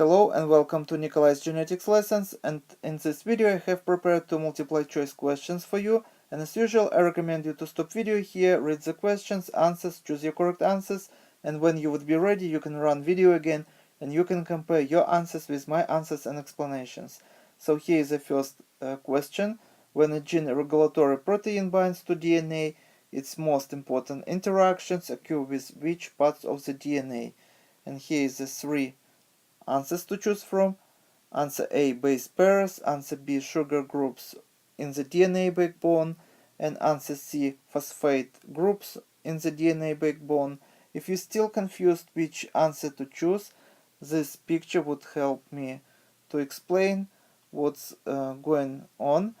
Hello and welcome to Nucleotides genetics lessons, and in this video I have prepared two multiple choice questions for you, and as usual I recommend you to stop video here, read the questions, answers, choose your correct answers, and when you would be ready you can run video again and you can compare your answers with my answers and explanations. So here is the first question. When a gene regulatory protein binds to DNA, its most important interactions occur with which parts of the DNA? And here is the three answers to choose from. Answer A, base pairs. Answer B, sugar groups in the DNA backbone. And answer C, phosphate groups in the DNA backbone. If you're still confused which answer to choose, this picture would help me to explain what's going on.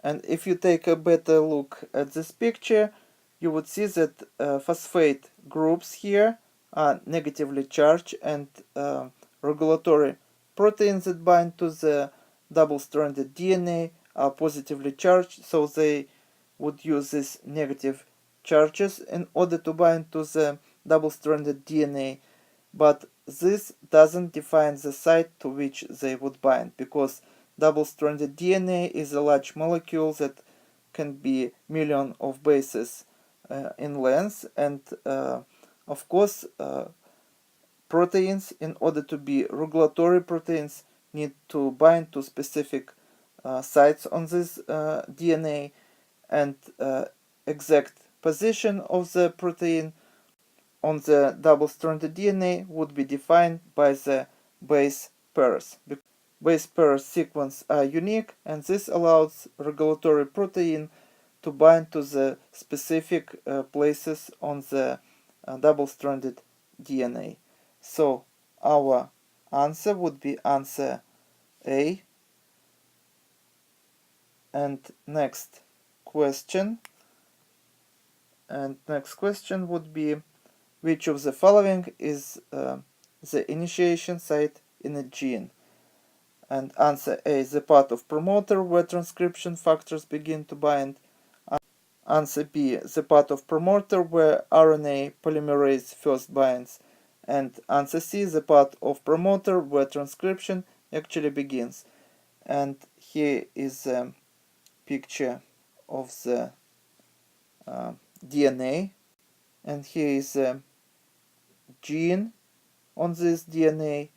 And if you take a better look at this picture, you would see that phosphate groups here are negatively charged, and regulatory proteins that bind to the double-stranded DNA are positively charged, so they would use these negative charges in order to bind to the double-stranded DNA. But this doesn't define the site to which they would bind, because double-stranded DNA is a large molecule that can be millions of bases in length, and of course proteins, in order to be regulatory proteins, need to bind to specific sites on this DNA, and exact position of the protein on the double-stranded DNA would be defined by the base pairs. Base pair sequences are unique, and this allows regulatory protein to bind to the specific places on the double-stranded DNA. So our answer would be answer A. And next question would be, which of the following is the initiation site in a gene? And answer A, the part of promoter where transcription factors begin to bind. Answer B, the part of promoter where RNA polymerase first binds. And answer C, the part of promoter where transcription actually begins. And here is a picture of the DNA, and here is a gene on this DNA,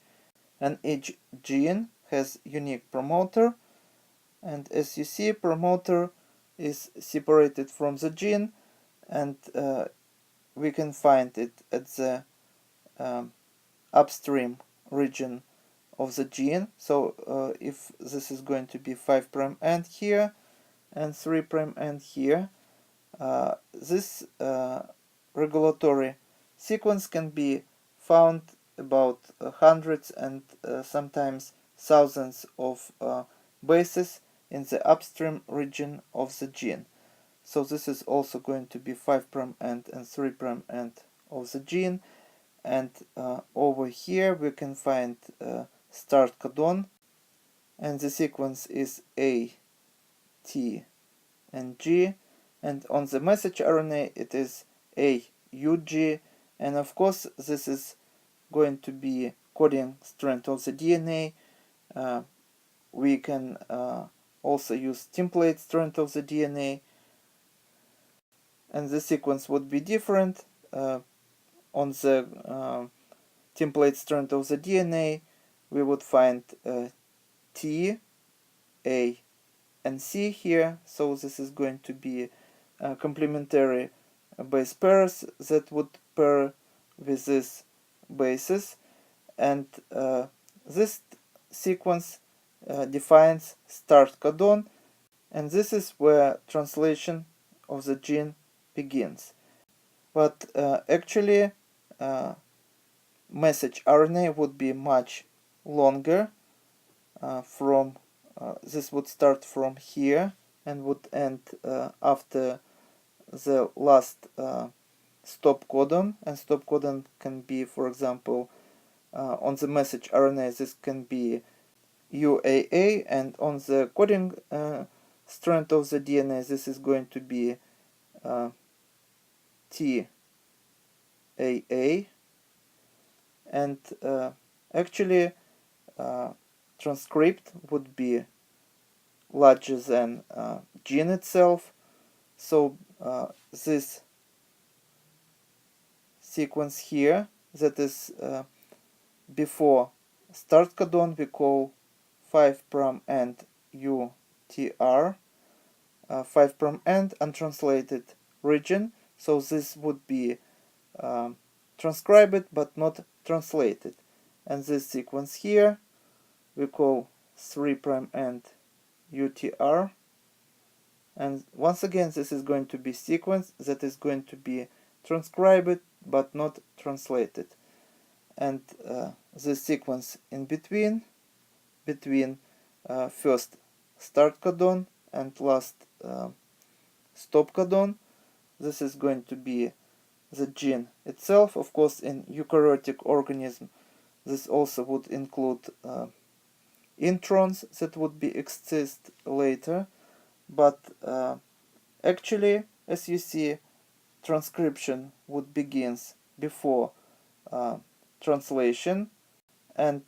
and each gene has unique promoter, and as you see, promoter is separated from the gene, and we can find it at the upstream region of the gene. So if this is going to be 5' end here and 3' end here, this regulatory sequence can be found about hundreds and sometimes thousands of bases in the upstream region of the gene. So this is also going to be 5' end and 3' end of the gene. And over here we can find start codon, and the sequence is A, T, and G. And on the message RNA it is A, U, G, and of course this is going to be coding strand of the DNA. We can also use template strand of the DNA, and the sequence would be different. On the template strand of the DNA we would find T, A, and C here, so this is going to be complementary base pairs that would pair with these bases, and this sequence defines start codon, and this is where translation of the gene begins. But actually message RNA would be much longer. This would start from here and would end after the last stop codon, and stop codon can be, for example, on the message RNA this can be UAA, and on the coding strand of the DNA this is going to be TAA. And actually transcript would be larger than gene itself. So this sequence here, that is before start codon, we call 5' end UTR, 5' end untranslated region. So this would be transcribed but not translated. And this sequence here we call 3' end UTR. And once again, this is going to be sequence that is going to be transcribed but not translated. And this sequence in between first start codon and last stop codon, this is going to be the gene itself. Of course, in eukaryotic organism, this also would include introns that would be exist later. But actually, as you see, transcription would begins before translation, and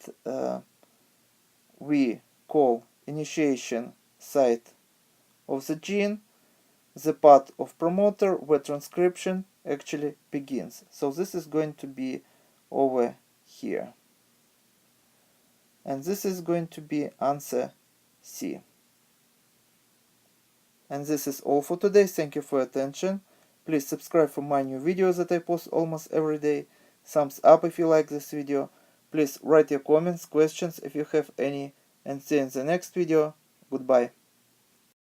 we call initiation site of the gene the part of promoter where transcription actually begins. So this is going to be over here. And this is going to be answer C. And this is all for today. Thank you for your attention. Please subscribe for my new videos that I post almost every day. Thumbs up if you like this video. Please write your comments, questions if you have any. And see you in the next video. Goodbye.